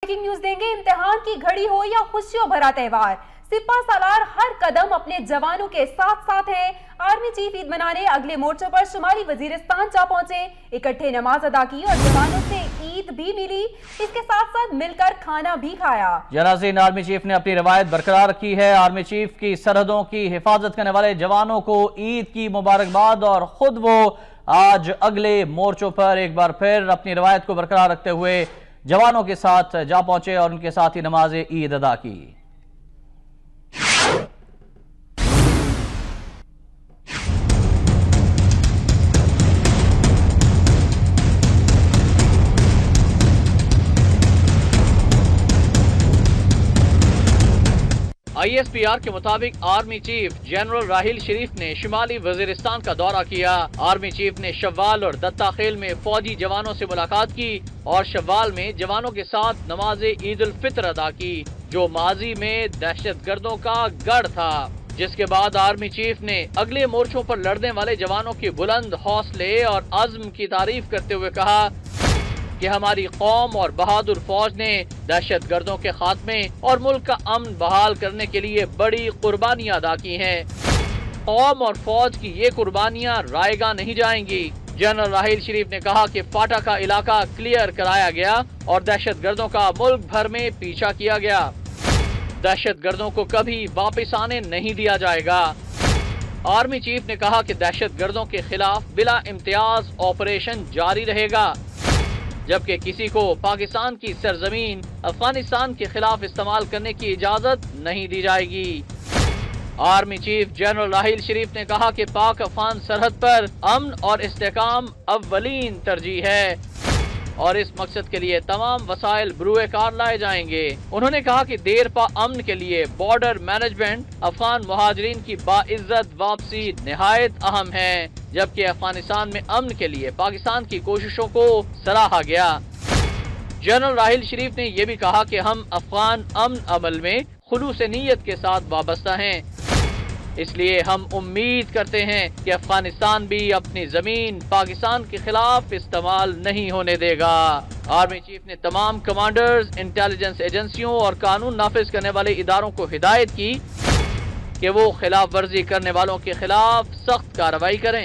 Breaking news देंगे। इम्तिहान की घड़ी हो या खुशियों भरा त्योहार, सिपा सालार हर कदम अपने जवानों के साथ साथ है। आर्मी चीफ ईद मनाने अगले मोर्चों पर शुमाली वजीरिस्तान जा पहुंचे, इकट्ठे नमाज अदा की और जवानों से ईद भी मिली, इसके साथ साथ मिलकर खाना भी खाया। जनाज़ीन, आर्मी चीफ ने अपनी रवायत बरकरार रखी है। आर्मी चीफ की सरहदों की हिफाजत करने वाले जवानों को ईद की मुबारकबाद और खुद वो आज अगले मोर्चों पर एक बार फिर अपनी रवायत को बरकरार रखते हुए जवानों के साथ जा पहुंचे और उनके साथ ही नमाज ईद अदा की। ISPR के मुताबिक आर्मी चीफ जनरल राहिल शरीफ ने शुमाली वजीरिस्तान का दौरा किया। आर्मी चीफ ने शव्वाल और दत्ताखेल में फौजी जवानों से मुलाकात की और शव्वाल में जवानों के साथ नमाज ईद उल फितर अदा की, जो माजी में दहशतगर्दों का गढ़ था। जिसके बाद आर्मी चीफ ने अगले मोर्चों पर लड़ने वाले जवानों के बुलंद हौसले और अज़्म की तारीफ करते हुए कहा कि हमारी कौम और बहादुर फौज ने दहशतगर्दों के खात्मे और मुल्क का अमन बहाल करने के लिए बड़ी कुर्बानियां अदा की हैं। कौम और फौज की ये कुर्बानियां रायगा नहीं जाएंगी। जनरल राहिल शरीफ ने कहा कि फाटा का इलाका क्लियर कराया गया और दहशतगर्दों का मुल्क भर में पीछा किया गया। दहशतगर्दों को कभी वापस आने नहीं दिया जाएगा। आर्मी चीफ ने कहा कि दहशतगर्दों के खिलाफ बिला इम्तियाज ऑपरेशन जारी रहेगा, जबकि किसी को पाकिस्तान की सरजमीन अफगानिस्तान के खिलाफ इस्तेमाल करने की इजाजत नहीं दी जाएगी। आर्मी चीफ जनरल राहिल शरीफ ने कहा कि पाक अफगान सरहद पर अमन और इस्तेहकाम अव्वलीन तरजीह है और इस मकसद के लिए तमाम वसाइल बरूए कार लाए जाएंगे। उन्होंने कहा कि देर पा अमन के लिए बॉर्डर मैनेजमेंट अफगान मुहाजिरीन की बाइज्जत वापसी निहायत अहम है, जबकि अफगानिस्तान में अमन के लिए पाकिस्तान की कोशिशों को सराहा गया। जनरल राहिल शरीफ ने यह भी कहा कि हम अफगान अमन अमल में खुलूस नीयत के साथ वाबस्ता हैं, इसलिए हम उम्मीद करते हैं कि अफगानिस्तान भी अपनी जमीन पाकिस्तान के खिलाफ इस्तेमाल नहीं होने देगा। आर्मी चीफ ने तमाम कमांडर्स, इंटेलिजेंस एजेंसियों और कानून नाफिज करने वाले इदारों को हिदायत की कि वो खिलाफ वर्जी करने वालों के खिलाफ सख्त कार्रवाई करें।